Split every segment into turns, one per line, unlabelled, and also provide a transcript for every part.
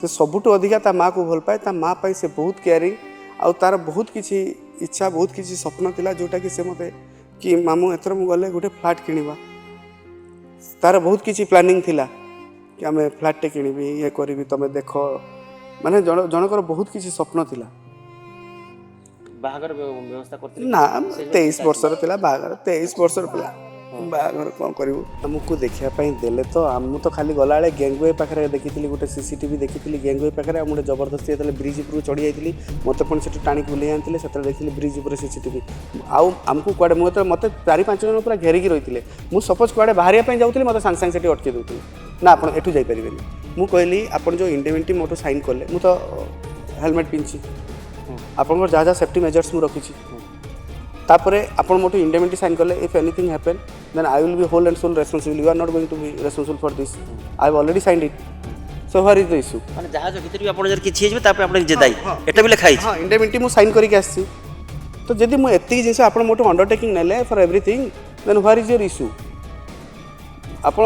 से सबुठू अधिका ता माँ को भल पाए ता माँ पाई से बहुत केयरिंग आउ तार बहुत किसी इच्छा बहुत किसी स्वप्न थिला जोटा कि से मते कि मामू एथर मु गले गोटे फ्लैट किनिबा तार बहुत किसी प्लानिंग थिला कि आम फ्लैट टे किनिबी ये करिबी तमे देखो माने जनकर बहुत किसी स्वप्न थिला
बाहागर व्यवस्था करते
ना 23 वर्षर थिला बाहागर 23 वर्षर पिला बाहागर कौन करू आमको देखापी देले तो आम तो खाली गला बेले गैंगवे पाखे देखी गोटे सीसीटीवी देखी गैंगवे पाखे मुझे जबरदस्ती जो ब्रिज उपरू चढ़ी जाती मत पुणी से टाणी बुले आनी से देखी ब्रिज उपर सीसीटीवी आमको कड़े मुझे मत 4-5 जन पूरा घेरिकी रही मुझे सपोज कड़े बाहर जाऊँगी मत सांगे सांगे से अटके दूसरी ना आप एठू जापरें मुझे कहली आप जो इंडेमेंटी मोटू साइन कले मुझे तो हेलमेट पिंधि आपन जहाँ जहाँ सेफ्टी मेजर्स मुझे रखी तापर आप मोटू इंडेमेंटी साइन कले if anything happen then I will be whole and sole responsible you are not going to be responsible for this I have already signed it so where is the issue
माने जहाज भीतर भी आपण जर किछि हेजबे तापर आपण जे दाई एटा भी लिखाई
हां इंडेमेंटी मु साइन करके आसी तो जदि मु एत्ती जिंस आपण मोटू अंडरटेकिंग नेले for everything then where is your issue आपण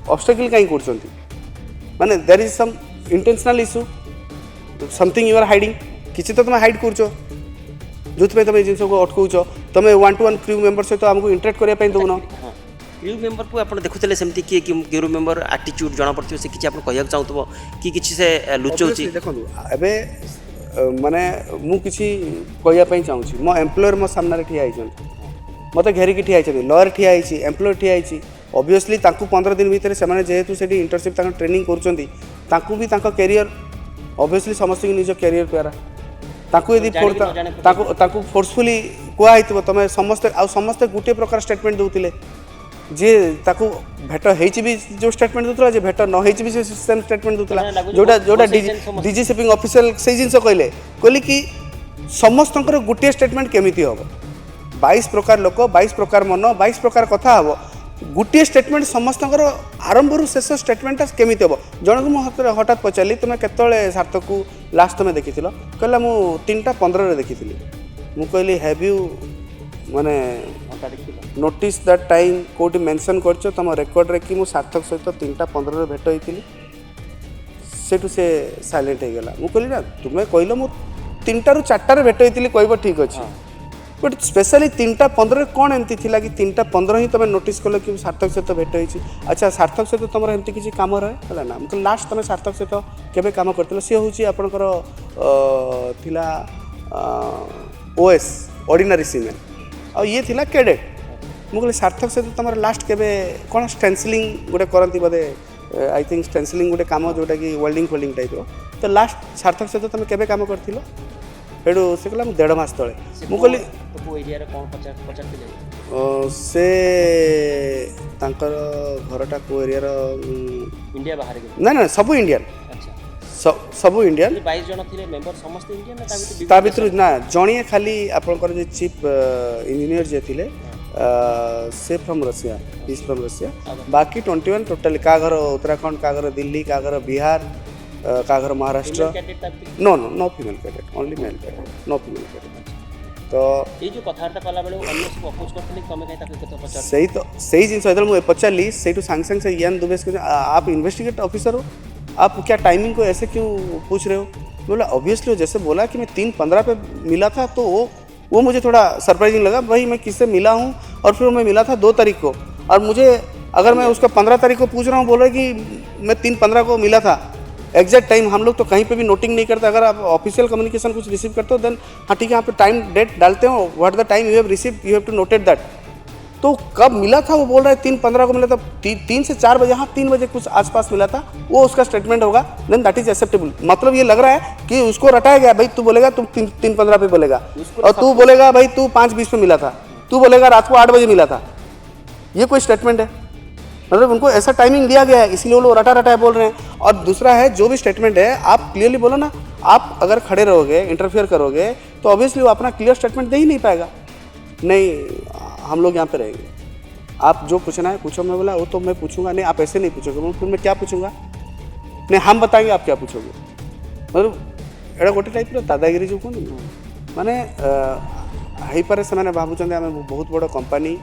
ऑब्स्टेकल काई करछंती माने there is some intentional issue something you are hiding किछि तो तुम हाइड करछो जोथि तुम जिन को अटकाउछ तुम 1-to-1 क्रू मेंबर सहित हमको इंटरेक्ट करया पई दउनो
क्रू मेंबर को आपण देखुतले सेमती कि क्रू मेंबर एटीट्यूड जाना पड़थियो से किछि आपण कहया चाहतबो कि किछि से लुचौची
देखो एबे माने मु किछि कहया पई चाहूछि मो एम्प्लॉयर मो सामने रे ठिया आइछन मते घेरी की ठिया आइछन लॉयर ठिया आइछि एम्प्लॉयर ठिया आइछि ऑब्वियसली तांकू 15 दिन भीतर से माने जेहेतु सेठी इंटर्नशिप तांका ट्रेनिंग करछंती तांकू भी तांका कैरियर ऑब्वियसली समस्त की निज कैरियर प्यारा ताकू यदि ताकू फोर्सफुली कुआ होइतिबो तमे समस्त आ समस्त गुटे प्रकार स्टेटमेंट दउतिले जे ताकू भेट हेछि भी जो स्टेटमेंट दउतला जे भेट न हेछि भी सेम स्टेटमेंट दउतला जोटा जोटा डीजी शिपिंग ऑफिशियल से जिंस कहले कि समस्तंकर गुटे स्टेटमेंट केमिति होबो 22 प्रकार लोक 22 प्रकार मन 22 प्रकार कथा होबो गुटे स्टेटमेंट समस्तंकर आरंभ रु शेष स्टेटमेंट केमिति होबो जणक मो हठात पचाली तुम केतळे सार्थक को लास्ट तुम देखिथिलो कहला मु 3:15 रे देखिथिली मु कहली हैव यू माने नोटिस दैट टाइम कोटी मेंशन करछो तुम रेकॉर्ड रे कि मु सार्थक सहित 3:15 रे भेट होइतिली सेटू से साइलेंट हो गला मु कहली ना तुमे कहलो मु 3टा रु 4टा रे भेट होइतिली कहबो ठीक अछि बट स्पेशली 3:15 कौन एमती थिला कि 3:15 ही तुम नोटिस कल कि सार्थक सहित भेट होइछि अच्छा सार्थक सहित तुम एमती किसी काम रहे है ना मतलब लास्ट तुम सार्थक सहित केबे काम करथिलो से होछि आपनकर थिला ओएस ऑर्डिनरी सीमेन और ये थिला कैडेट मुझे सार्थक सहित तुम लास्ट केबे कौन स्टेंसिलिंग गोटे करती बोधे आई थिंक स्टेंसिलिंग गोटे काम जोटा कि वेल्डिंग फोल्डिंग टाइप तो लास्ट सार्थक सहित तुम केबे काम करथिलो हेडू से कहला 1.5 मास तले मु कहली
तो एरिया रे कोन पचारथिले
से तांकर घरटा को एरिया रो
इंडिया बाहर के
ना ना सब इंडियन
अच्छा
सब इंडियन
22 जन थिले मेंबर समस्त इंडियन ना
ता भीतर ना जणिए खाली आपनकर जे चीफ इंजीनियर जे थिले से from Russia is from Russia बाकी 21 टोटल का घर उत्तराखंड का घर दिल्ली का घर बिहार का घर Maharashtra no no no female cadet only male cadet no female cadet तो
ये जो कथार्ता कला बेले अन्य सब अपोज करथिले तमे कहीं ताके कथा पचार
सही तो सही जिन सदल मु पचाली सेटू सांग सांग से यान दुबेस के आप इन्वेस्टिगेट ऑफिसर हो आप क्या टाइमिंग को ऐसे क्यों पूछ रहे हो बोला ऑब्वियसली जैसे बोला कि मैं 3:15 पे मिला था तो वो मुझे थोड़ा सरप्राइजिंग लगा भाई मैं किससे मिला हूँ और फिर मैं मिला था 2 तारीख को और मुझे अगर मैं उसका 15 तारीख को पूछ रहा हूँ बोल रहे कि मैं 3:15 को मिला था एग्जैक्ट टाइम हम लोग तो कहीं पे भी नोटिंग नहीं करते अगर आप ऑफिशियल कम्युनिकेशन कुछ रिसीव करते हो देन हाँ ठीक है यहाँ पे टाइम डेट डालते हो what the time you have receive you have to noted that तो कब मिला था वो बोल रहा है 3:15 को मिला था 3 से 4 बजे हाँ 3 बजे कुछ आसपास मिला था वो उसका स्टेटमेंट होगा देन दैट इज एक्सेप्टेबल मतलब ये लग रहा है कि उसको रटाया गया भाई तू बोलेगा तुम 3:15 पे बोलेगा और तू बोलेगा भाई तू 5:20 पे मिला था तू बोलेगा रात को 8 बजे मिला था ये कोई स्टेटमेंट है मतलब उनको ऐसा टाइमिंग दिया गया है इसलिए वो लोग रटा रटा बोल रहे हैं और दूसरा है जो भी स्टेटमेंट है आप क्लियरली बोलो ना आप अगर खड़े रहोगे इंटरफेयर करोगे तो ऑब्वियसली वो अपना क्लियर स्टेटमेंट दे ही नहीं पाएगा नहीं हम लोग यहाँ पे रहेंगे आप जो पूछना है पूछो मैं बोला वो तो मैं पूछूंगा नहीं आप ऐसे नहीं पूछोगे फिर मैं क्या पूछूंगा नहीं हम बताएंगे आप क्या पूछोगे मतलब एटा गोटे टाइप दादागिरी जो कहूँ माने हो पारे से भावुँ आम बहुत बड़ कंपनी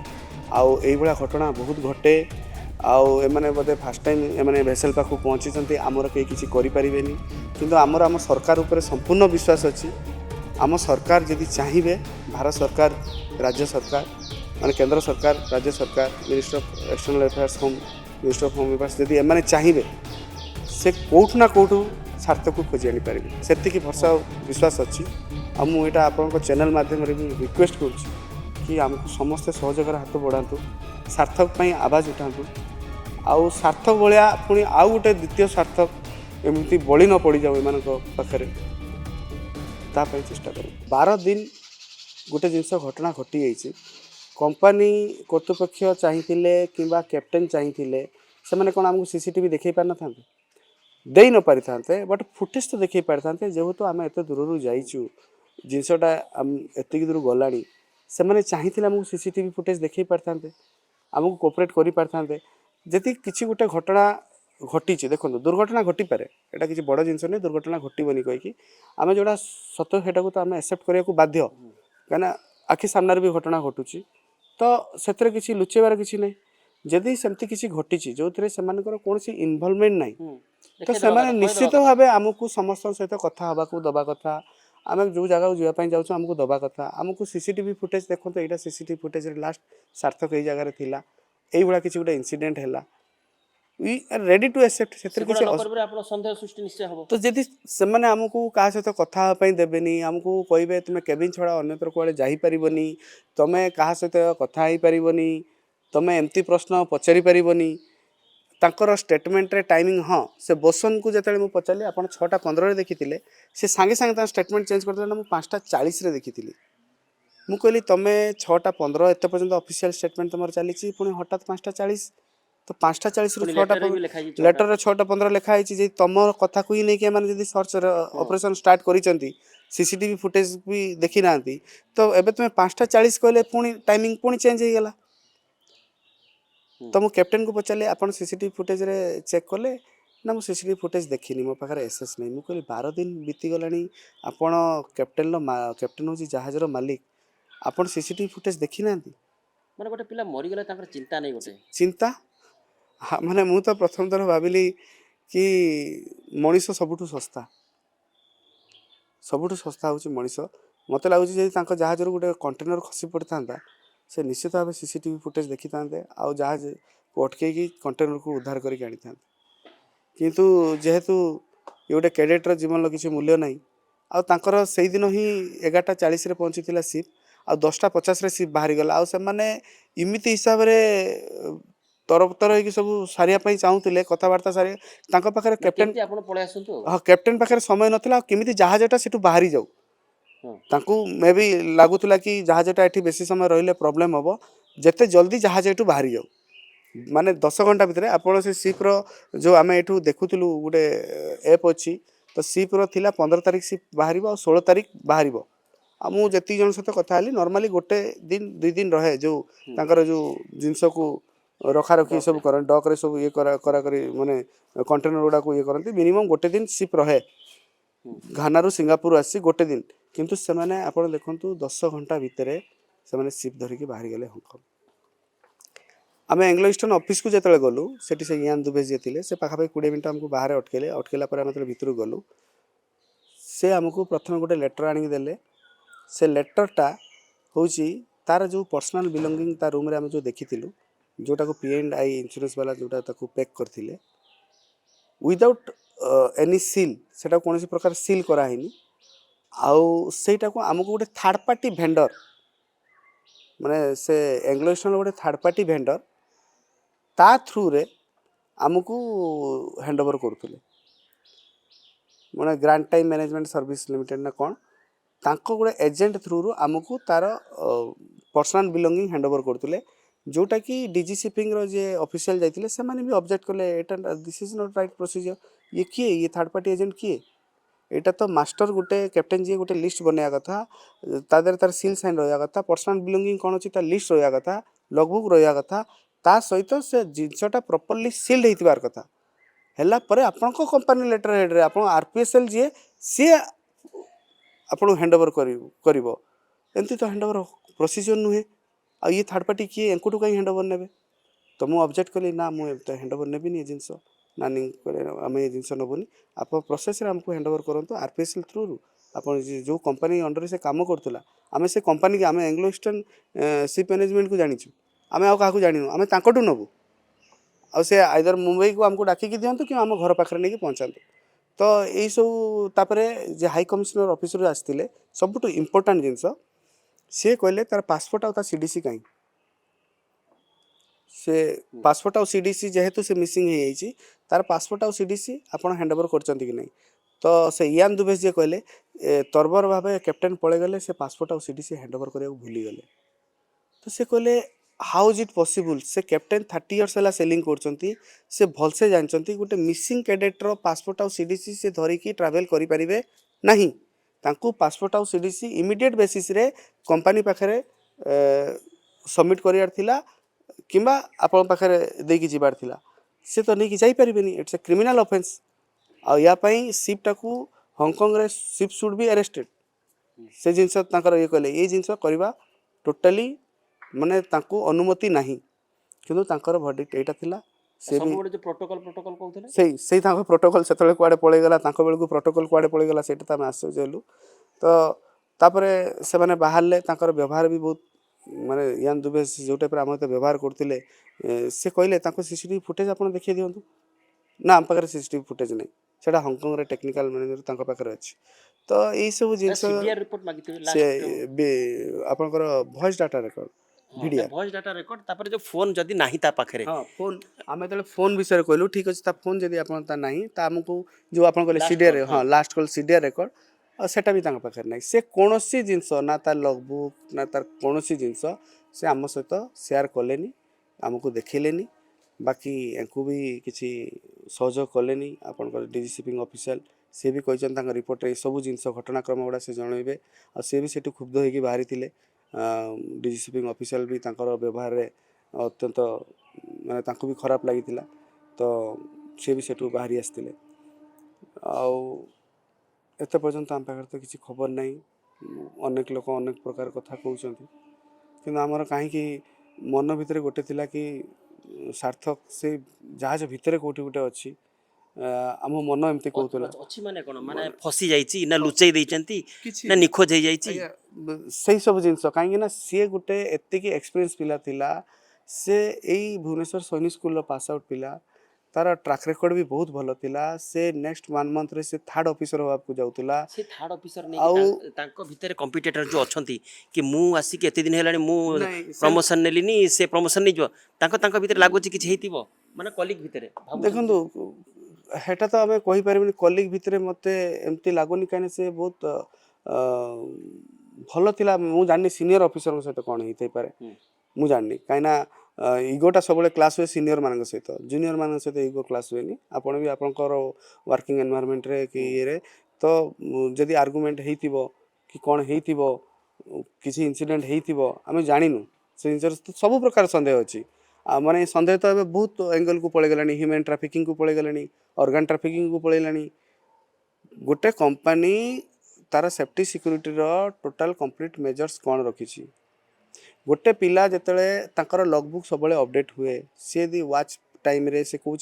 आउ घटना बहुत घटे आउ एमाने बोधे फास्ट टाइम एमाने भेसेल पाखु पहुँची आमर कहीं किसी करें किंतु आमर आम सरकार उपर संपूर्ण विश्वास अच्छी आम सरकार जदि चाहिए भारत सरकार राज्य सरकार माने केंद्र सरकार राज्य सरकार minister of external affairs home minister of home affairs जदि एमाने चाहिए से कौटू ना कौटू सार्थक को खोजी आनी पारे से भरसा विश्वास अच्छी आ मुझे आपण चैनल माध्यम भी रिक्वेस्ट करुँच कि आमको समस्ते सहयोगर हाथ बढ़ातु सार्थक पाई आवाज उठातु आउ सार्थक भाया पुणी आउ गोटे द्वितीय सार्थक एमती बड़ी न पड़ जाऊ एम पाखे तापाई चेष्टा करूँ 12 दिन गोटे जिनस घटना घटी जाइए कंपनी कर्तृपक्ष चाहिए कि कैप्टेन चाहिए से मैंने कौन आमको सीसीटीवी देखई पार न दे न पारि था बट फुटेज तो देखई पारि था जेहेतु आम एत दूर जाइचु जिनसटा एतिक दूर गला से चाहिए आमको सीसीटीवी फुटेज देखई पारि था आमको कोऑपरेट करि पारि था जदि किसी गोटे घटना घटी देखो दुर्घटना घटी पारे एटा किसी बड़ जिनस नहीं दुर्घटना घटबनी कहीकि आम जोड़ा सत से तो आम एक्सेप्ट करने को बाध्य कहीं आखि सामने भी घटना घटुची तो से किसी लुचेबार किसी ना जदि सेमती किसी घटी जो कौन इनवल्वमेंट ना तो से निश्चित भाव आमको समस्त सहित कथा हवा दबा कथा आम जो जगह जावाई जाऊँ आमको दबा कथा आमको सीसीटीवी फुटेज देखो यहाँ सीसीटीवी फुटेज लास्ट सार्थक यही जगह थिला यही किसी गोटे इनसीडेंट है we are ready to accept से
सन्देह सृष्टि निश्चय हम
तो जदि से आमको क्या सहित कथा देवेनि आमको कहे तुम केबिन छड़ा अन्यत्र कुआड़े जापरबनी तुम क्या सहित कथा हो पारबनी तुम एमती प्रश्न पचारि पारबनी तांकर स्टेटमेंट रे टाइमिंग हाँ से बसन को जिते मुझे पचारि आप 6:15 देखी से सांगे सांगे स्टेटमेंट चेंज करते ना 5:40 देखी मुझे कहली तुम 6:15 एत पर्यटन ऑफिशियल स्टेटमेंट तुम चली पुणी हठात 5:40 तो 5:40 रु 6:15 लेटर 6:15 लिखाई जी तुम कथा को ही नहीं कि सर्च ऑपरेशन स्टार्ट करी सीसीटीवी फुटेज भी देखी ना तो एबे तुम 5:40 कहले पुणी टाइमिंग पुणी चेंज हो गला तो मुझे कैप्टेन को पचारे आप सीसीटीवी फुटेज रे चेक कले ना मुझे सीसीटीवी फुटेज देखनी मो पाखे एसएस नहीं मुझे कहली 12 दिन बीतीगला आपण कैप्टेन हूँ जहाजर मालिक आप सीसीटीवी फुटेज देखी ना
माने गोटे पिला मरीगला चिंता नहीं गोटे
चिंता हाँ माने मु तो प्रथम थर भाविली कि मनीष सबुठू सस्ता हूँ मनीष मत लगुच जहाज गोटे कंटेनर खसी पड़ता से निश्चित भाव सीसीटीवी फुटेज देखी था आउ जहाज को अटकई कंटेनर को उद्धार करके आनी था किंतु जेहेतु ये गोटे कैडेटर जीवन किसी मूल्य ना आर से दिन ही 11:40 पहुँची सीप आ 10:50 सीप बाहरी गला आउ से इमिति हिसाब से तरबतर हो सब सारे चाहूले कथबार्ता सारे पाखे कैप्टेन हाँ कैप्टेन पाखे समय नाला केमी जहाजटा से बाहरी जाऊ तांकू मे भी लगुला कि जहाजटा ये बेसी समय रही प्रोब्लेम हम जिते जल्दी जहाज ये बाहरी जाऊ माने 10 घंटा भितर आपड़ से सीप्र जो आम ये देखुलु गोटे एप अच्छी तो सीप्र थिला 15 तारिख सीप बाहर और 16 तारिख बाहर मुझे जी जन सहित कथा नॉर्मली गोटे दिन 2 दिन रहे जो जो जिनस को रखा रखी सब कर डक सब ये करा माने कंटेनर गुड़ा को ये करती मिनिमम गोटे दिन सीप रहे घाना रू सिंगापुर आसी गोटे दिन किंतु से मैंने आप देखु 10 घंटा भितर से सीप धरिकी बाहर गले हंकंग आम एंग्लो ईस्टर्न ऑफिस को जो गलु से यान दुबे जी थे से पाखापाखि 20 मिनट आमको बाहर अटकेले अटकेला आम भितर गलु से आमको प्रथम गोटे लेटर आनिक देले से लेटरटा हूँ तार जो पर्सनाल बिलोंगिंग तार रूम आम जो देखी जोटा को P&I इंश्योरेंस वाला जोटा पैक करते विदाउट एनी सील से कौन प्रकार सील करानी आउ सेटा को आमको गोटे थर्ड पार्टी भेंडर माने से एंग्लो ईस्टर्न गोटे थर्ड पार्टी भेंडर ता थ्रू रे आमको हैंडओवर करुले माने grand time management service limited ना कौन तांको गोटे एजेंट थ्रू रू आमको तार पर्सनल बिलोंगिंग हैंडओवर करुले जोटा कि डीजी शिपिंग रो जे ऑफिशियल जाइतिले से माने भी ऑब्जेक्ट करले एटा this is not right procedure ये किए ये थर्ड पार्टी एजेंट किए एटा तो मास्टर गोटे कैप्टेन जी गोटे लिस्ट बनया कथा तादर तार सील साइन रहा कथा पर्सनल बिलोंगिंग कौन अच्छी लिस्ट रहा कथा लगबुक रहा कथा ता सहित से जिनसटा प्रॉपर्ली सील्ड होइतिबार कथा हैला परे आपनको कंपनी लेटर हेड रे आपन आरपीएसएल जी सी आपन हैंडओवर करिवो एंती तो हैंडओवर प्रोसीजर नुहे आ ये थर्ड पार्टी किए एंकुटू कहीं हैंडओवर नेबे तो मुझे ऑब्जेक्ट कली ना मुझे हैंड ओवर नेबिनी ये जिनस नानी आम ये जिनस नबुनी आप प्रोसेस आमको हैंड ओवर करूँ आरपीएसएल थ्रू आप जो कंपनी अंडर से काम करूला आम से कंपनी की आम एंग्लो ईस्टर्न शिप मैनेजमेंट को जानीचु आम क्या जानू आम ताकू नबू आ से आइदर मुंबई को आमको डाकिकी दिंतु कि आम घर पाखे नहीं पहुँचातु तो यही सब तापर जे हाई कमिशनर ऑफिसर आसते सबुठ इम्पोर्टाट जिनस सी कहले तार पासपोर्ट आ सीडीसी कहीं से पासपोर्ट आ सीडीसी जेहेतु से मिसिंग हो जाइए तार पासपोर्ट आ सीडीसी आप हैंड ओवर कर नहीं तो से इयान दुबेस जे कहले तरबर भाव कैप्टेन पड़े गले से पासपोर्ट आ सीडीसी हैंड ओवर करने भूली गले तो से कहले हाउ इज इट पॉसिबल से कैप्टेन 30 इयर्स है सेलिंग करछंती से भलसे जानछंती गोटे मिसिंग कैडेटर पासपोर्ट आ सीडीसी से धरिकी ट्रैवल करि परिबे नहीं तांको पासपोर्ट आ सीडीसी इमीडिएट बेसिस रे कंपनी पाखरे सबमिट करियार थिला किंबा आपण पाखरे देकी जिबार थिला से तो नहीं कि जाई परिबेनी इट्स अ क्रिमिनल ऑफेंस आ या पई शिप टाकू हांगकांग रे शिप शुड बी अरेस्टेड से जिनस तांकर ये कहले ये जिनस करबा टोटली माने तांको अनुमति नहीं किंतु तांकर वर्डिक्ट एटा थिला से भी
जो प्रोटोकॉल प्रोटोकॉल कहउथले
सही तांको प्रोटोकॉल सेतले कुआडे पळे गला तांको बेलकु प्रोटोकॉल कुआडे पळे गला सेटा त आश्चर्य जेलु तो तापरे से माने बाहरले तांकर व्यवहार भी बहुत माने यान दुबे जो टाइप आम तो व्यवहार करते से कहले तांको सीसीटीवी फुटेज आपण देखिए दियंतु ना आम पाखे सीसीटीवी फुटेज नहीं सेटा हांगकांग रे टेक्निकल मैनेजर तांको पाखे अछि तो यही सब जिनस
सीडीआर रिपोर्ट मागिथिबे
से
लास्ट
आपनकर voice data record video
voice data record तापर जो फोन जदी नाही ता पाखरे
हाँ फोन आम जो फोन विषय कहलु ठीक अच्छे फोन जब आप नहीं तो आमको जो आप कहले
Last
सीडीआर
call,
हाँ लास्ट कॉल सीडीआर रिकॉर्ड और सेटा भी पाखे नहीं से कौन जिनस ना तार लगबुक ना तार कौन जिनस से आम सहित सेयार कलेनी आमको देखलेनी बाकी एंकु भी किसी सहयोग कलेनी आपन डीजी शिपिंग ऑफिशियल सी भी कहते रिपोर्ट ये सब जिनस घटनाक्रम गुड़ा से जनइबे और सी भी सेठू क्षुब्ध होकर बाहरी डीजी शिपिंग ऑफिशियल भी तांकर व्यवहार रे अत्यंत माने तांको भी खराब लगी तो सी भी सेठू बाहरी आसते एत पर्यंत आम पाखे तो किसी खबर नहीं अनेक लोक अनेक प्रकार कथा कहते कि आमर कहीं मन भितर गोटे थिला कि सार्थक से जहाज भितर कोठी गोटे अच्छी आम मन एमती कहूला
अछि माने कोन माने फसी जाईची ना लुचई देइचंती
किछि
ना निखोज हे जाईची
सही सब जिनस कहीं ना सी गोटे एतिक एक्सपीरियंस पिला थिला से यही भुवनेश्वर सैनिक स्कूल पास आउट पिला तार ट्रैक रिकॉर्ड भी बहुत भल थिला से नेक्स्ट 1 मंथ रे से थर्ड ऑफिसर होबा को जाउतला
से थर्ड ऑफिसर नै तांको भितर कंपटीटर जो अछंती कि मु आसी के एते दिन हेलानी मु प्रमोशन नेलिनी से प्रमोशन नै जो तांको भितर लागो छि किछि हेतिबो माने कलीग भितर
देखंतु हेटा तो आम कहि परिबनी कलीग भितर मते एमती लागोनी काने से बहुत भल थिला मु जानि सीनियर ऑफिसर सहित कोन हेतै पारे मु जानि काइना इगोटा सब क्लास हुए सीनियर मान सहित जूनियर मान सहित इगो क्लास हुए आपड़ भी आपंकर वर्किंग एनवायरमेंट रे कि ये तो जदि आर्गुमेंट होइतिबो कि कौन होइतिबो किसी इंसिडेंट होइतिबो आमे जानिनु से तो सब प्रकार संदेह अछि माने संदेह तो एबे बहुत एंगल को पळे गलानी ह्यूमन ट्रैफिकिंग को पळे गलानी ऑर्गन ट्रैफिकिंग को पळेलानी गोटे कंपनी तार सेफ्टी सिक्योरिटी रो टोटल कंप्लीट मेजर्स कौन रखी गोटे पिला जिते तांकर लगबुक सब अपडेट हुए सी यदि वाच टाइम रे से कहूँ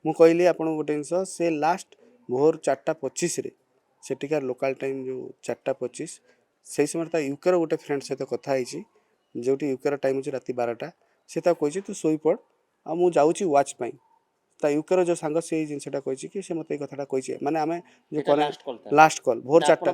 मुझे कहली आप गोटे जिन से लास्ट भोर 4:25 सेठिकार लोकाल टाइम जो 4:25 से समय यूकेर गोटे फ्रेंड सहित कथी जो यूकेर टाइम हो राति 12टा से कही तू शोपड़ आ मुझे जाऊँगी वाच पाई ता यूकेर जो सांग से जिनसा कही कि से मत कथा कही माने आम जो लास्ट कॉल भोर 4टा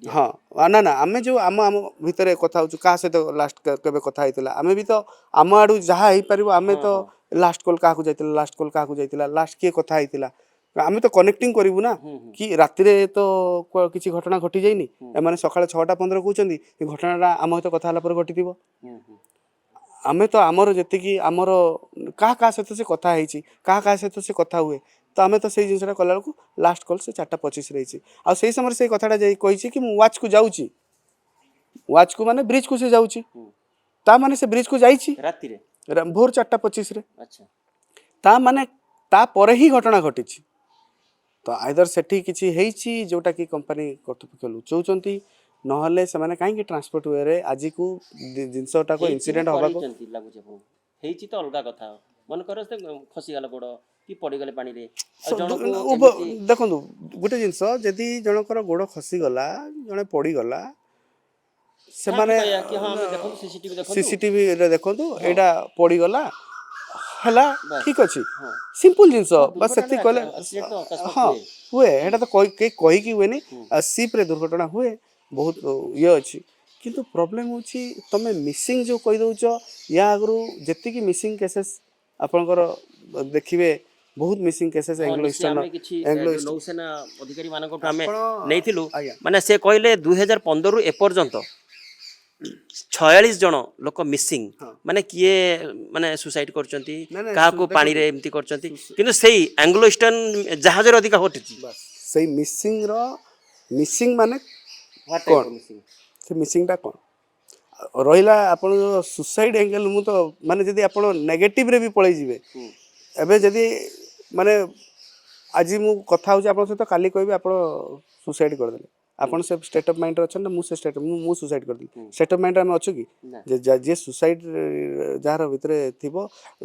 हाँ ना ना आम जो आम आम भितर कथा हो क्या सहित लास्ट केबे कथा होता आम भी तो आम आड़ू जहाँ हो पार आम तो लास्ट कॉल क्या जाइला लास्ट कॉल क्या जाइला लास्ट किए कथा होता आम तो कनेक्टिंग करूँ ना कि राति तो किसी घटना घटी जाइनी एम सका 6:15 कहते घटना आम सहित कथा घटी आम तो आमर जी आमर क्या सहित से कथा क्या सहित से कथा हुए तो आम तो से जिनसा कला लास्ट कॉल से 4:25 रही आ से समय से कथाटा कही कि वाच को जाऊँगी वाच को माने ब्रिज को से जाऊँगी ता माने से ब्रिज को जाइए भोर 4:25 ता माने ता परे ही घटना घटी तो आइदर सेठी किछि हेइछि जोटा कि कंपनी कर्तृपक्ष लुचौचंती नहले से माने काहे कि ट्रांसपोर्ट वे रे आज को जिनसटा को इंसिडेंट होबा को
लागु हेइछि तो अलगा कथा ମନେକର ସେ ଖସିଗଲା ଗୋଡ଼ କି ପଡ଼ିଗଲେ ପାଣିରେ ଆଉ ଜଣକୁ
ଦେଖନ୍ତୁ ଗୋଟେ ଜିନିଷ ଯଦି ଜଣଙ୍କର ଗୋଡ଼ ଖସିଗଲା ଜଣେ ପଡ଼ିଗଲା ସେମାନେ
କି ହଁ ଆମେ ଦେଖନ୍ତୁ ସିସିଟିଭି ଦେଖନ୍ତୁ
ସିସିଟିଭିରେ ଦେଖନ୍ତୁ ଏଇଟା ପଡ଼ିଗଲା ହେଲା
ବାସ୍।
ଠିକ୍ ଅଛି
ହଁ
ସିମ୍ପଲ୍ ଜିନିଷ ବାସ୍
ଦୁର୍ଘଟଣା
ସେତିକି କହିଲେ
accident ତ ଅକସ୍ମାତ୍
ହଁ
ହୁଏ।
ହୁଏ ଏଇଟା ତ କେହି କହିକି ହୁଏନି ସିପ୍ରେ ଦୁର୍ଘଟଣା ହୁଏ ବହୁତ ଇଏ ଅଛି କିନ୍ତୁ ପ୍ରୋବ୍ଲେମ୍ ହେଉଛି ତମେ ମିସିଂ ଯେଉଁ କହିଦେଉଛ ୟା ଆଗରୁ ଯେତିକି ମିସିଂ କେସେସ୍ ଆପଣଙ୍କର ଦେଖିବେ ବହୁତ ମିସିଂ କେସେସ୍
ହଁ
ଏଙ୍ଗଲୋ
ନିଶ୍ଚୟ
ଇଷ୍ଟର୍ଣ୍ଣ
ଆମେ କିଛି
ଏଙ୍ଗଲୋ
ଯୋଉ ନୌସେନା ଅଧିକାରୀ ମାନଙ୍କଠୁ ଆମେ
ଆପଣ
ନେଇଥିଲୁ
ଆଜ୍ଞା
ମାନେ ସେ କହିଲେ 2015ରୁ ଏପର୍ଯ୍ୟନ୍ତ 46 ଜଣ ଲୋକ ମିସିଂ
ହଁ
ମାନେ କିଏ ମାନେ ସୁସାଇଡ୍ କରିଛନ୍ତି
ନାଇଁ ନାଇଁ
କାହାକୁ
ଦେଖନ୍ତୁ
ପାଣିରେ ଏମିତି କରିଛନ୍ତି କିନ୍ତୁ ସେଇ ଆଙ୍ଗ୍ଲୋ ଇଷ୍ଟର୍ନ ଜାହାଜରେ ଅଧିକା ଘଟିଛି।
ବାସ୍ ସେଇ ମିସିଂ ମାନେ
ହ୍ୱାଟ୍
କ'ଣ
ଟାଇପ୍ ମିସିଂ
ସେ ମିସିଂଟା କ'ଣ ରହିଲା ଆପଣ ଯେଉଁ ସୁସାଇଡ୍ ଏଙ୍ଗେଲ୍ ମୁଁ ତ ମାନେ ଯଦି ଆପଣ ନେଗେଟିଭରେ ବି ପଳେଇଯିବେ ଏବେ ଯଦି ମାନେ ଆଜି ମୁଁ କଥା ହେଉଛି ଆପଣଙ୍କ ସହିତ କାଲି କହିବି ଆପଣ ସୁସାଇଡ୍ କରିଦେଲେ ଆପଣ ସେ ଷ୍ଟେଟ୍ ଅଫ୍ ମାଇଣ୍ଡରେ ଅଛନ୍ତି ନା ମୁଁ ସେ ଷ୍ଟେଟ୍ ମୁଁ ସୁସାଇଡ୍ କରିଦେଲି ଷ୍ଟେଟ୍ ଅଫ୍ ମାଇଣ୍ଡରେ ଆମେ ଅଛୁ କି
ନା
ଯେ ଯିଏ ସୁସାଇଡ୍ ଯାହାର ଭିତରେ ଥିବ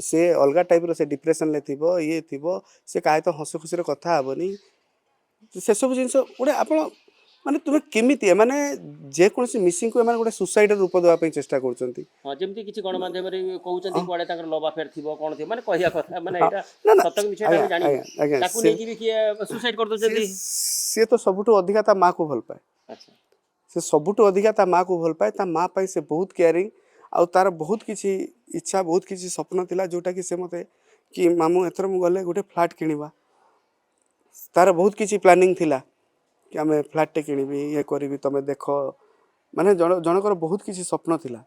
ସେ ଅଲଗା ଟାଇପ୍ର ସେ ଡିପ୍ରେସନ୍ରେ ଥିବ ଇଏ ଥିବ ସେ କାହା ସହିତ ହସ ଖୁସିରେ କଥା ହେବନି ସେସବୁ ଜିନିଷ ଗୋଟେ ଆପଣ ମାନେ ତୁମେ କେମିତି ଏମାନେ ଯେକୌଣସି ମିସିଂକୁ ଏମାନେ ଗୋଟେ ସୁସାଇଡ୍ର ରୂପ ଦେବା ପାଇଁ ଚେଷ୍ଟା କରୁଛନ୍ତି।
ହଁ ଯେମିତି କିଛି ଗଣମାଧ୍ୟମରେ କହୁଛନ୍ତି କୁଆଡେ ତାଙ୍କର ଲଭ୍ ଆଫେୟାର ଥିବ କ'ଣ ଥିବ ମାନେ କହିବା କଥା ମାନେ
ହଁ
ଏଇଟା
ନା ନା
ସତ କି ମିଛଟା
ଆଜ୍ଞା
ଆମେ ଜାଣିନୁ
ଆଜ୍ଞା ଆଜ୍ଞା
ତାକୁ ନେଇକି ବି କିଏ ସୁସାଇଡ୍ କରିଦଉଛନ୍ତି।
ସିଏ ତ ସବୁଠୁ ଅଧିକା ତା ମାଆକୁ ଭଲ ପାଏ
ଆଚ୍ଛା
ସେ ସବୁଠୁ ଅଧିକା ତା ମାଆକୁ ଭଲ ପାଏ ତା ମାଆ ପାଇଁ ସେ ବହୁତ କେୟାରିଂ ଆଉ ତାର ବହୁତ କିଛି ଇଚ୍ଛା ବହୁତ କିଛି ସ୍ୱପ୍ନ ଥିଲା ଯେଉଁଟାକି ସେ ମୋତେ କି ମାମୁଁ ଏଥର ମୁଁ ଗଲେ ଗୋଟେ ଫ୍ଲାଟ୍ କିଣିବା ତାର ବହୁତ କିଛି ପ୍ଲାନିଂ ଥିଲା କି ଆମେ ଫ୍ଲାଟ୍ଟେ କିଣିବି ଇଏ କରିବି ତମେ ଦେଖ ମାନେ ଜଣଙ୍କର ବହୁତ କିଛି ସ୍ୱପ୍ନ ଥିଲା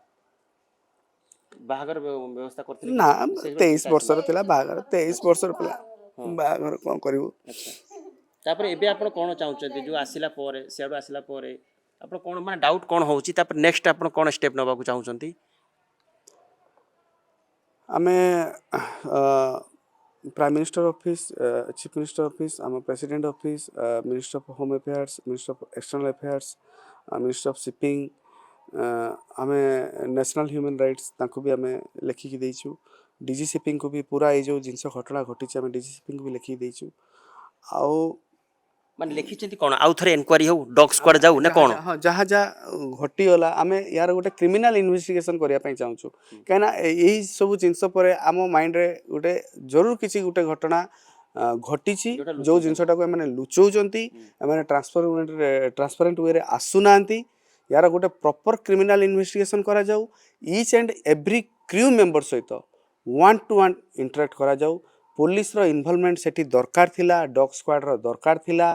ବାହାଘର ବ୍ୟବସ୍ଥା କରିଥିଲେ
ନା
କିଛି ସେଇଭଳି
23
ଚିନ୍ତା ଆସିଲା।
ବର୍ଷର ଥିଲା ବାହାଘର 23 ବର୍ଷର ପିଲା
ହଁ
ବାହାଘର କ'ଣ କରିବୁ
ଆଚ୍ଛା ତାପରେ ଏବେ ଆପଣ କ'ଣ ଚାହୁଁଛନ୍ତି ଯେଉଁ ଆସିଲା ପରେ ସିଆଡ଼ୁ ଆସିଲା ପରେ ଆପଣ କ'ଣ ମାନେ ଡାଉଟ୍ କ'ଣ ହେଉଛି ତାପରେ ନେକ୍ସଟ ଆପଣ କ'ଣ ଷ୍ଟେପ୍ ନେବାକୁ ଚାହୁଁଛନ୍ତି?
ଆମେ prime minister office chief minister office ଆମ president office minister of home affairs minister of external affairs minister of shipping ଆମେ ନ୍ୟାସନାଲ୍ ହ୍ୟୁମାନ୍ ରାଇଟ୍ସ ତାଙ୍କୁ ବି ଆମେ ଲେଖିକି ଦେଇଛୁ ଡିଜି ସିପିଂକୁ ବି ପୁରା ଏଇ ଯେଉଁ ଜିନିଷ ଘଟଣା ଘଟିଛି ଆମେ ଡିଜି ସିପିଂକୁ ବି ଲେଖିକି ଦେଇଛୁ ଆଉ
ମାନେ ଲେଖିଛନ୍ତି କ'ଣ ଆଉ ଥରେ ଏନକ୍ୱାରି ହଉ ଡଗ୍ ସ୍କ୍ୱାଡ୍ ଯାଉ ନା କ'ଣ?
ହଁ ଯାହା ଯାହା ଘଟିଗଲା ଆମେ ୟାର ଗୋଟେ କ୍ରିମିନାଲ୍ ଇନଭେଷ୍ଟିଗେସନ୍ କରିବା ପାଇଁ ଚାହୁଁଛୁ କାହିଁକିନା ଏଇ ସବୁ ଜିନିଷ ପରେ ଆମ ମାଇଣ୍ଡରେ ଗୋଟେ ଜରୁର କିଛି ଗୋଟେ ଘଟଣା ଘଟିଛି
ଯୋଉଟା
ଯେଉଁ
ଲୁଚଉଛନ୍ତି।
ଜିନିଷଟାକୁ ଏମାନେ ଲୁଚଉଛନ୍ତି ଏମାନେ ଟ୍ରାନ୍ସପାରେଣ୍ଟ ୱେରେ ଆସୁନାହାନ୍ତି ୟାର ଗୋଟେ ପ୍ରପର୍ କ୍ରିମିନାଲ୍ ଇନଭେଷ୍ଟିଗେସନ୍ କରାଯାଉ each and every crew member ସହିତ 1-to-1 ଇଣ୍ଟରାକ୍ଟ କରାଯାଉ पुलिस इनवॉल्वमेंट सेठी दरकार थिला डॉग स्क्वाड रो दरकार थिला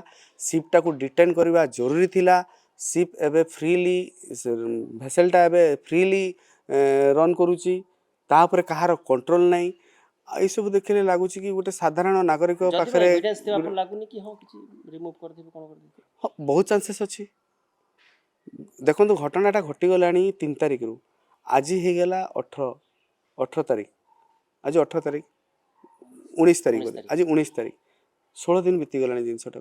शिपटाକୁ डिटेन करवा जरूरी थिला शिप एबे फ्रीली भेसलटा एबे फ्रीली रन करूची तापर कहार कंट्रोल नाही आई सब देखले लागुची कि गोटे साधारण नागरिक पाखरे
एविडेंस थे आपन लागुनी कि हां किछि रिमूव कर देबे कोन कर देबे
बहुत चांसेस अछि देखो घटनाटा घटी गलानी 3 तारिख रु आज ही गला 18 तारिख आज 18 तारिख 19 तारिख आज 19 तारिख 16 दिन बीती गलानी जिनसटा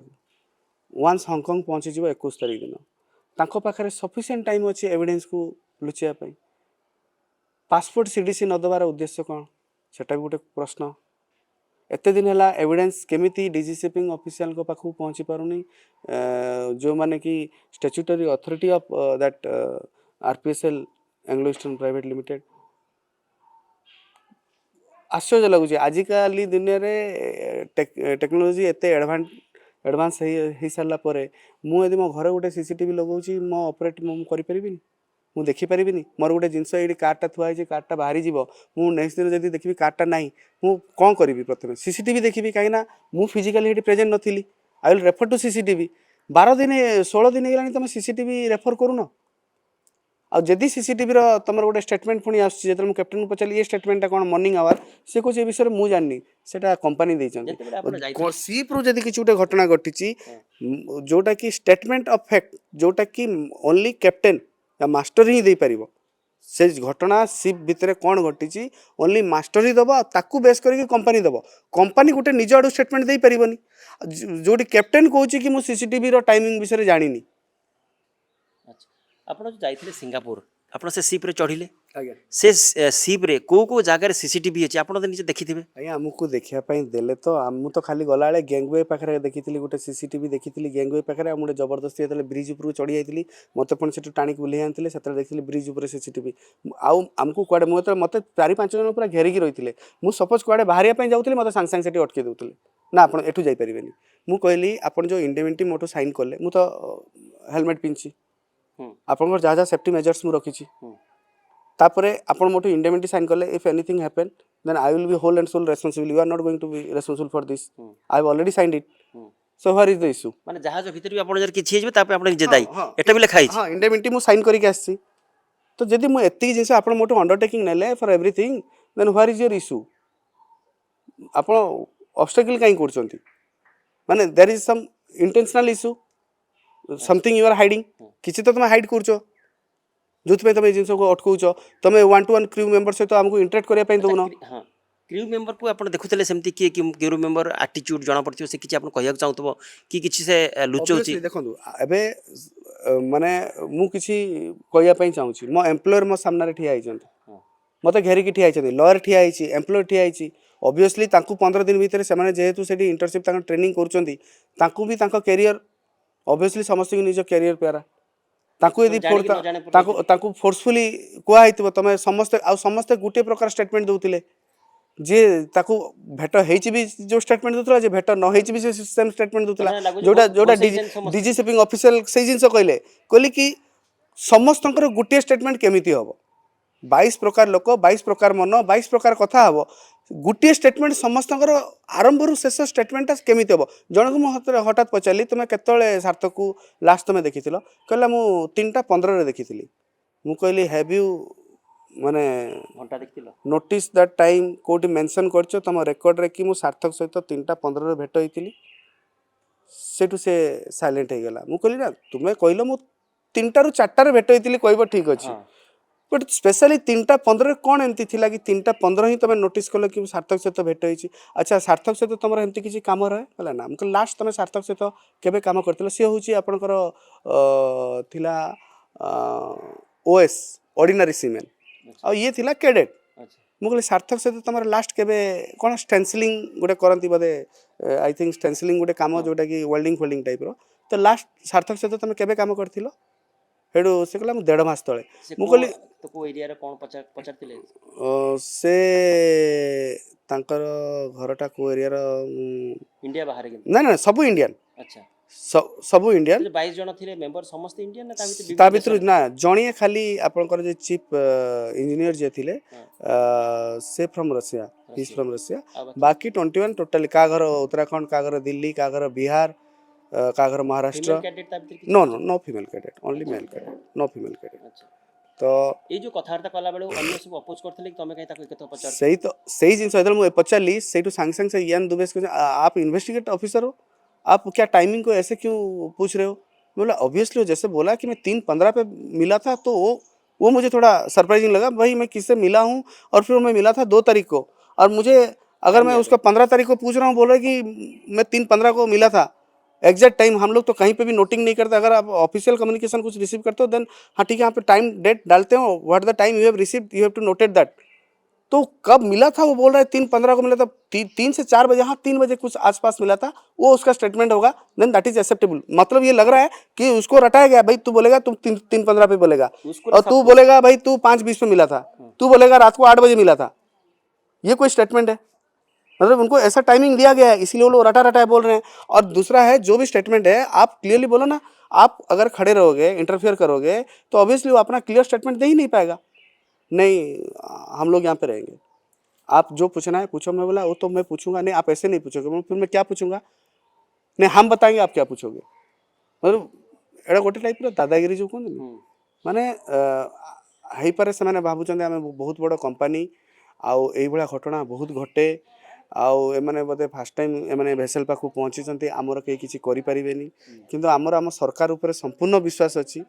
वन्स हांगकांग पहुंची जीव 21 तारिख दिन तांको पाखरे सफिशिएंट टाइम अछि एविडेंस को लुचिया पई पासपोर्ट सीडीसी न दबार उद्देश्य कौन सेटा भी गोटे प्रश्न एते दिन है एविडेंस केमिति डीजी शिपिंग ऑफिशियल को पाखु पहुंची पारुनी जो माने कि statutory authority of that RPSL Anglo Eastern private limited आश्चर्य लगुच आजिकाली दुनिया रे टेक्नोलोजी एते एडवांस हो सारा मुझे मो घर गोटे सीसीटीवी लगाऊँ मो ऑपरेट मु करि परिबिनी मु देखि परिबिनी मोर गोटे जिनस ये कार्टा थुआ कार्टा बाहरी जीव मु नेक्स्ट दिन जब देखी कार्टा ना मु कौन करी प्रथम सीसीटीवी देखी कहीं मु फिजिकाली प्रेजेंट नथी I will refer to CCTV 12 दिन 16 दिन है तुम सीसीटीवी रेफर करूँ आ जदि सीसीटीवी तुम गोटे स्टेटमेंट पुणी आसुच्छी जो कैप्टेन को पचारि ये स्टेटमेंटा कौन मॉर्निंग आवर सी कहे विषय में मुझे जानी से कंपनी देती सीप्रु जदि किसी गोटे घटना घटी जोटा कि स्टेटमेंट ऑफ फैक्ट जोटा कि ओनली कैप्टेन या मास्टर ही दे पार से घटना सीप भितर कौन घटी ओनली मास्टर ही दब ताकू बेस करके कंपनी दब कंपनी गोटे निज आड़ू स्टेटमेंट दे पारनी जोटी कैप्टेन कौच कि मुझे सीसीटीवी टाइमिंग विषय जानी
अच्छा आप जो जाइए सिंगापुर आप से सीप रे चढ़िले
ଆଜ୍ଞା
से सिप रे को जगार सीसीटीवी अच्छे आप निजे देखी थे
ଆଜ୍ଞା ଆମକୁ ଦେଖିବା ପାଇଁ ଦେଲେ ତ ମୁଁ ତ ଖାଲି ଗଲାବେଳେ ଗ୍ୟାଙ୍ଗୱେ ପାଖରେ ଦେଖିଥିଲି ଗୋଟେ ସିସିଟିଭି ଦେଖିଥିଲି ଗ୍ୟାଙ୍ଗୱେ ପାଖରେ ଆଉ ଗୋଟେ ଜବରଦସ୍ତି ଯେତେବେଳେ ବ୍ରିଜ୍ ଉପରକୁ ଚଢ଼ି ଯାଇଥିଲି ମୋତେ ପୁଣି ସେଠୁ ଟାଣିକି ବୁଲେଇ ଆଣିଥିଲେ ସେତେବେଳେ ଦେଖିଥିଲି ବ୍ରିଜ୍ ଉପରେ ସିସିଟିଭି ଆଉ ଆମକୁ କୁଆଡ଼େ ମୁଁ ଯେତେବେଳେ ମୋତେ 4-5 ଜଣ ପୁରା ଘେରିକି ରହିଥିଲେ ମୁଁ ସପୋଜ୍ କୁଆଡ଼େ ବାହାରିବା ପାଇଁ ଯାଉଥିଲି ମୋତେ ସାଙ୍ଗେ ସାଙ୍ଗେ ସେଠି ଅଟକେଇ ଦେଉଥିଲେ ନା ଆପଣ ଏଠୁ ଯାଇପାରିବେନି ମୁଁ କହିଲି ଆପଣ ଯେଉଁ ଇଣ୍ଡେମିନିଟି ମୋଠୁ ସାଇନ୍ କଲେ ମୁଁ ତ ହେଲମେଟ୍ ପିନ୍ଧିଛି ଆପଣଙ୍କର ଯାହା ଯାହା ସେଫ୍ଟି ମେଜର୍ସ ମୁଁ ରଖିଛି ତାପରେ ଆପଣ ମୋଠୁ ଇଣ୍ଡେମିନିଟି ସାଇନ୍ କଲେ if anything happen then I will be whole and sole responsible. You are not going to be responsible for this. I have already signed it. So where is the issue?
माने जहाज भीतर भी आपण जर किछि हेजबे तापे आपण निजे दाई एटा भी लिखा हिच
हाँ इंडेमिनिटी मु साइन करके आसी तो जदि मु एति जिंस आपण मोटो अंडरटेकिंग नेले for everything then where is your issue आपण ऑब्स्टेकल काई करछंती माने there is some intentional issue something you are hiding किछि तो तुम हाइड करछो जोथि तुम जिनस को अटकाउछ तुम 1-to-1 क्रू मेंबर सहित हमको इंटरेक्ट करिया पई दउनो
हां क्रू मेंबर को आपण देखुतले सेमती कि क्रू मेंबर एटीट्यूड जाना पड़थियो से किछि आपण कहिया चाहतबो कि किछि से लुचौची
देखंतु एबे माने मु किछि कहिया पई चाहूची मो एम्प्लॉयर मो सामने रे ठिया आइछन मते घेरी की ठिया आइछन लॉयर ठिया आइछि एम्प्लॉयर ठिया आइछि ऑब्वियसली तांकु 15 दिन भीतर से माने जेहेतु सेठी इंटर्नशिप तांको ट्रेनिंग करूचंती तांकु भी तांको कैरियर ऑब्वियसली समस्त की निज कैरियर प्यारा तांको यदि तांको फोर्सफुली कुआ हैतिबो तमे समस्त आ समस्त गुटे प्रकार स्टेटमेंट दउतिले जे ताकू भेट हेची भी जो स्टेटमेंट दउतला जे भेट न हेची भी सेम स्टेटमेंट दउतला जोटा जोटा डीजी शिपिंग ऑफिशियल से जिंस कहले कि समस्तंकर गुटे स्टेटमेंट केमिति हबो 22 प्रकार लोक 22 प्रकार मन 22 प्रकार कथा हबो गुटे स्टेटमेंट समस्तंकर आरंभ रु शेष स्टेटमेंट केमिति हबो जणक मो हठात पचाली तुमे केतळे सार्थक को लास्ट तुमे देखिथिलो कहला मु 3:15 रे देखिथिली मु कहली हैव यू माने
घंटा देखिथिलो
नोटिस दैट टाइम कोटी मेंशन करछो तम रेकॉर्ड रे कि मु सार्थक सहित 3:15 रे भेट होइतिली सेटु से साइलेंट हे गेला मु कहली ना तुमे कहलो मु 3टा रु 4टा रे भेट होइतिली कहबो ठीक अछि बट स्पेशली 3:15 कौन एमती थिला कि 3:15 ही तुम नोटिस कल कि सार्थक सहित भेट होइछि अच्छा सार्थक सहित तुम एमती किसी काम रहे कहला ना हमको लास्ट तुम सार्थक सहित केबे काम करथिलो से होछि आपनकर थिला ओएस ऑर्डिनरी सीमेन आ ये थिला कैडेट मु कहली सार्थक सहित तुम लास्ट केबे कोन स्टेंसिलिंग गोटे करंती बदे आई थिंक स्टेंसिलिंग गोटे काम जोटा कि वेल्डिंग फोल्डिंग टाइप रो तो लास्ट सार्थक सहित तुम केबे काम करथिलो हेडू से कहला मु 1.5 मास तळे मु कहली
तो को एरिया रे कोन पचारतिले
से तांकर घरटा को एरिया रो
इंडिया बाहर के
ना ना सब इंडियन
अच्छा
सब इंडियन
22 जन थिले मेंबर समस्त इंडियन ना
ता भीतर ना जणिए खाली आपनकर जे चीफ इंजीनियर जे थिले से from Russia he is from Russia बाकी 21 टोटली का घर उत्तराखंड का घर दिल्ली का घर बिहार का घर Maharashtra no no no female cadet only male cadet no female cadet तो
ए जो कथावार्ता कला बेले अन्य सब अपोज करथिले कि तमे कहीं ताको एकतो पचार
सही तो सही जिन सदल मु पचारली सेटू सांग सांग से यान दुबेस को आप इन्वेस्टिगेट ऑफिसर हो आप क्या टाइमिंग को ऐसे क्यों पूछ रहे हो बोला ऑब्वियसली जैसे बोला कि मैं 3:15 पे मिला था तो वो मुझे थोड़ा सरप्राइजिंग लगा भाई मैं किससे मिला हूँ और फिर मैं मिला था 2 तारीख को और मुझे अगर मैं उसका 15 तारीख को पूछ रहा हूँ बोल रहा है कि मैं 3:15 को मिला था एग्जैक्ट टाइम हम लोग तो कहीं पे भी नोटिंग नहीं करते अगर आप ऑफिशियल कम्युनिकेशन कुछ रिसीव करते हो देन हाँ ठीक है यहाँ पे टाइम डेट डालते हो what the time you have received you have to noted that तो कब मिला था वो बोल रहा है 3:15 को मिला था 3 से 4 बजे हाँ 3 बजे कुछ आसपास मिला था वो उसका स्टेटमेंट होगा देन दैट इज एक्सेप्टेबल मतलब ये लग रहा है कि उसको रटाया गया भाई तू बोलेगा तुम 3:15 पे बोलेगा और तू बोलेगा भाई तू 5:20 पे मिला था तू बोलेगा रात को 8 बजे मिला था ये कोई स्टेटमेंट है मतलब उनको ऐसा टाइमिंग दिया गया है इसीलिए वो लोग रटा रटा बोल रहे हैं और दूसरा है जो भी स्टेटमेंट है आप क्लियरली बोलो ना आप अगर खड़े रहोगे इंटरफेयर करोगे तो ऑब्वियसली वो अपना क्लियर स्टेटमेंट दे ही नहीं पाएगा नहीं हम लोग यहाँ पे रहेंगे आप जो पूछना है पूछो मैं बोला वो तो मैं पूछूंगा नहीं आप ऐसे नहीं पूछोगे फिर मैं क्या पूछूंगा नहीं हम बताएंगे आप क्या पूछोगे मतलब एड़ा गोटे टाइप दादागिरी जो कहते माने हई पारे से माने भाबुचंदे आमे बहुत बड़ कंपनी आउ एई भला घटना बहुत घटे आउ एमाने बोधे फास्ट टाइम एमाने भेसेल पाखु पहुँची आमर कहीं किसी करें किंतु आमर आम सरकार उपरे संपूर्ण विश्वास अच्छी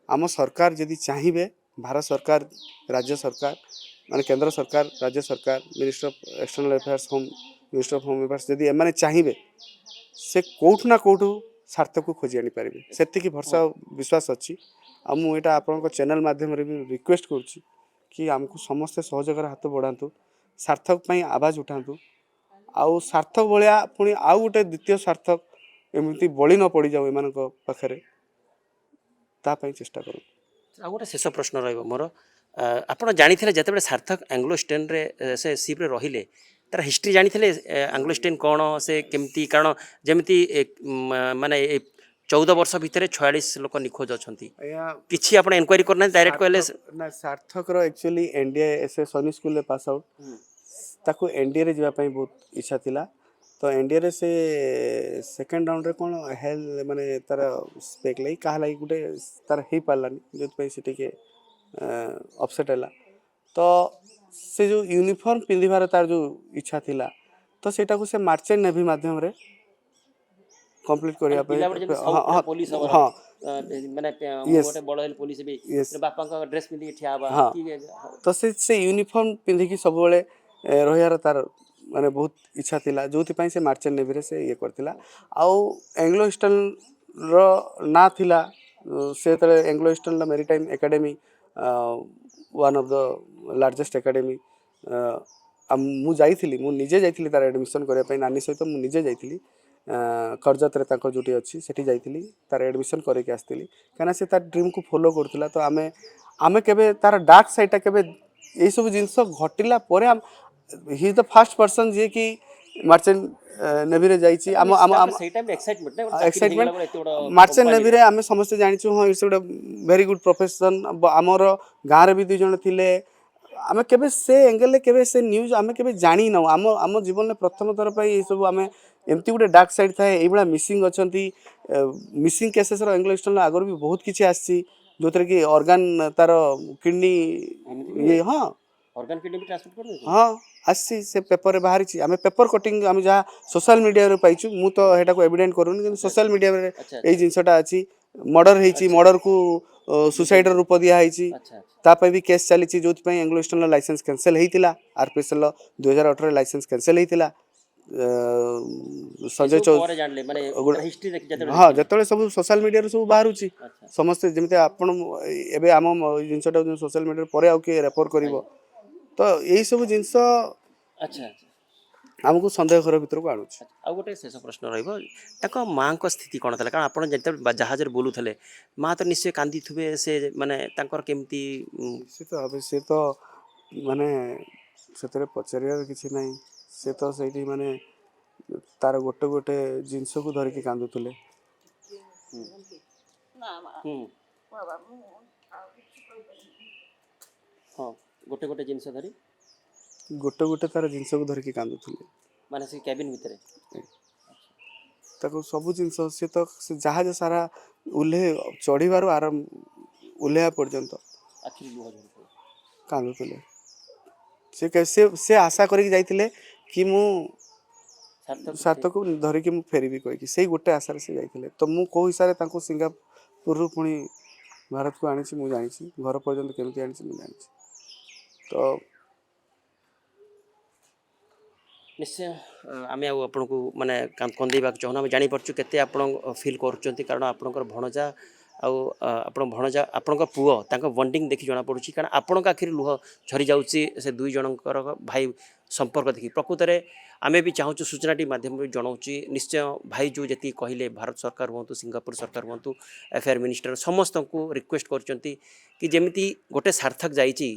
आम सरकार यदि चाहिए भारत सरकार राज्य सरकार माने केंद्र सरकार राज्य सरकार minister of external affairs home minister of home affairs यदि एमाने चाहिए से कोठू ना कोठू सार्थक को खोजी आनी पारे से भरसा विश्वास अच्छी आ मुझे आपन चैनल माध्यम रे भी रिक्वेस्ट करुच्ची कि आमको समस्ते सहयोगर हाथ बढ़ातु सार्थक ପାଇଁ आवाज उठातु आउ सार्थक भलिया पुणी आउ गोटे द्वितीय सार्थक एमती बଳି न पड़ जाऊ एम पाखे तापाई चेष्टा करूँ
ଆଉ ଗୋଟେ ଶେଷ ପ୍ରଶ୍ନ ରହିବ ମୋର ଆପଣ ଜାଣିଥିଲେ ଯେତେବେଳେ ସାର୍ଥକ ଆଙ୍ଗ୍ଲୋ ଷ୍ଟେନ୍ରେ ସେ ସିପ୍ରେ ରହିଲେ ତାର ହିଷ୍ଟ୍ରି ଜାଣିଥିଲେ ଆଙ୍ଗ୍ଲୋ ଷ୍ଟେନ୍ କ'ଣ ସେ କେମିତି କାରଣ ଯେମିତି ମାନେ 14 ବର୍ଷ ଭିତରେ 46 ଲୋକ ନିଖୋଜ ଅଛନ୍ତି କିଛି ଆପଣ ଏନକ୍ୱାରି କରିନାହାନ୍ତି ଡାଇରେକ୍ଟ କହିଲେ
ନା ସାର୍ଥକର एक्चुअली एनडीए से सैनिक स्कूल रे पास आउट ताको एनडीए रे जावा पई बहुत इच्छा थिला तो एनडीए रे से सेकंड राउंड रे कोन हेल माने तार स्पेक लई काहा लई गुटे तार हे पालानी जोत पई से टिके अपसेट हला तो से जो यूनिफॉर्म पिंधिबार तार जो इच्छा थिला तो सेटा को से मार्चेंट नेवी माध्यम रे कंप्लीट करिया पे हां
पुलिस
हां
ମାନେ
Yes.
ଗୋଟେ ବଡ଼ ହେଲେ ପୋଲିସ ବି
Yes.
ବାପାଙ୍କ ଡ୍ରେସ୍ ପିନ୍ଧିକି ଠିଆ ହେବା
हाँ।
କି
तो से यूनिफॉर्म पिंधिकी सब बेले रहियार तार माने बहुत इच्छा थिला जोथि से मार्चेंट नेवी रे से ये करथिला आउ एंग्लो ईस्टर्न रो ना थिला से तले Anglo eastern maritime academy one of the largest academy मु जाइथिली मु निजे जाइथिली तार एडमिशन करया पई नानी सहित मु निजे जाइथिली कर्जत रे ताको जोटी अछि सेठी जाइथिली तार एडमिशन करे के आस्थिली काना से तार ड्रीम को फॉलो करथिला तो आमे केबे तार डार्क साइडटा केबे एई सब जिंस घटिला परे he is the first person जे कि मार्चेंट नेवी रे जाइछि आम आम आम
ସେଇ time excitement
excitement merchant navy रे आमे समस्त जानिछु हां it's good very good profession हमर गाँ रे भी दुई जण थिले आमे केबे से एंगल ले केबे से न्यूज आमे केबे जानि न आम जीवन में प्रथम थर पई ए सब आमे एमती गुटे डार्क साइड थाए एई बडा मिसिंग अछंती मिसिंग केसेस रो एंग्लो ईस्टर्न आगर भी बहुत किछि आछि जोतरे कि ऑर्गन तार किडनी ये हां
ऑर्गन किडनी भी ट्रांसफर कर दे
हाँ आसी से पेपर रे बाहरी आमे पेपर कटिंग आमे जहाँ सोशल मीडिया रे पाइछु मु तो हेटा को एविडेंट करूनी कि सोशल मीडिया रे एई जिंसटा अछि मर्डर हेछि मर्डर को सुसाइड रूप दिया हेछि
अच्छा
तापे भी केस चली जोथ पई एंग्लो ईस्टर्न लाइसेंस कैंसिल हेतिला आरपीएसएल 2018 लाइसेंस कैंसिल हेतिला संजय
ପରେ ଜାଣିଲେ ମାନେ ହିଷ୍ଟ୍ରି ଦେଖି ଯେତେବେଳେ
हाँ जिते सब सोशल मीडिया सब बाहर समस्ते जमी आपण एबे आम जिनसटा सोशल मीडिया पर आउ किए रेफर कर तो यही सब जिनस
अच्छा अच्छा
आमको सन्देह घर भीतर को आणुछि
ଆଉ ଗୋଟେ ଶେଷ ପ୍ରଶ୍ନ ରହିବ ତାଙ୍କ ମାଙ୍କ ସ୍ଥିତି କ'ଣ ଥିଲା କାରଣ ଆପଣ ଯେତେବେଳେ ଜାହାଜରେ ବୁଲୁଥିଲେ ମା ତ ନିଶ୍ଚୟ କାନ୍ଦିଥିବେ ସେ ମାନେ ତାଙ୍କର କେମିତି
निश्चित भाव से तो माने से पचार किसी ना से तो सही माने तार गोटे गोटे जिनस को धरिकी कांदुले
ହଁ ଗୋଟେ ଗୋଟେ ଜିନିଷ ଧରି
गोटे गोटे तार जिनस को धरिकी कांदुले
ମାନେ ସେ କ୍ୟାବିନ୍ ଭିତରେ
ताको सब जिनस से तो से जहाज सारा उल्हे चढ़ीबार आरंभ उल्हेया पर्यंत
ଆଖିରୁ ଲୁହ ଝରୁଥିଲା
कांदुले से आशा करके जाइथिले कि मु सार्थक को धरिकी मु फेरबी कहि से गोटे आशा से जाइथिले तो मु को हिसाब से सिंगापुर पुणी भारत को आनी मु जानी घर पर्यंत केमती आनी मु जानी तो
ନିଶ୍ଚୟ ଆମେ ଆଉ ଆପଣଙ୍କୁ ମାନେ କନ୍ଦେଇବାକୁ ଚାହୁଁନା ଆମେ ଜାଣିପାରୁଛୁ କେତେ ଆପଣ ଫିଲ୍ କରୁଛନ୍ତି କାରଣ ଆପଣଙ୍କର ଭଣଜା ଆଉ ଆପଣ ଭଣଜା ଆପଣଙ୍କ ପୁଅ ତାଙ୍କ ବଣ୍ଡିଂ ଦେଖି ଜଣାପଡ଼ୁଛି କାରଣ ଆପଣଙ୍କ ଆଖିରେ ଲୁହ ଝରିଯାଉଛି ସେ ଦୁଇ ଜଣଙ୍କର ଭାଇ ସମ୍ପର୍କ ଦେଖି ପ୍ରକୃତରେ ଆମେ ବି ଚାହୁଁଛୁ ସୂଚନାଟି ମାଧ୍ୟମରେ ଜଣାଉଛି ନିଶ୍ଚୟ ଭାଇ ଯେଉଁ ଯେତିକି କହିଲେ ଭାରତ ସରକାର ହୁଅନ୍ତୁ ସିଙ୍ଗାପୁର ସରକାର ହୁଅନ୍ତୁ ଏଫେଆର୍ ମିନିଷ୍ଟର ସମସ୍ତଙ୍କୁ ରିକ୍ୱେଷ୍ଟ କରୁଛନ୍ତି କି ଯେମିତି ଗୋଟେ ସାର୍ଥକ ଯାଇଛି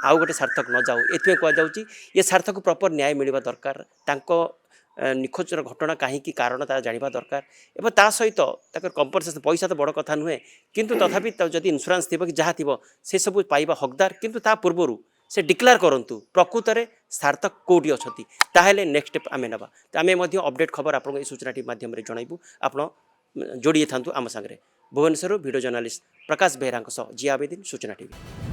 आउ गोटे सार्थक न जाऊ एथि कहुच्छी ये सार्थक प्रॉपर न्याय मिलवा दरकार निखोजर घटना कहीं कारण ता जाना दरकार एवं ता सहित कंपनसेसन पैसा तो बड़ कथा नुहे किंतु तथापि जदि इन्शुरांस थी कि जहाँ थी से सब पाइबा हकदार किंतु ता पूर्वर से डिक्लेयर करूँ प्रकृत में सार्थक कौटी अच्छा ताहले नेक्स्ट स्टेप आम ना तो आम अपडेट खबर आप सूचनाटी मध्यम जनइबू आप जोड़ी था आम सागर भुवनेश्वर वीडियो जर्नालीस्ट प्रकाश बेहरा जिया आवेदन सूचना टीवी।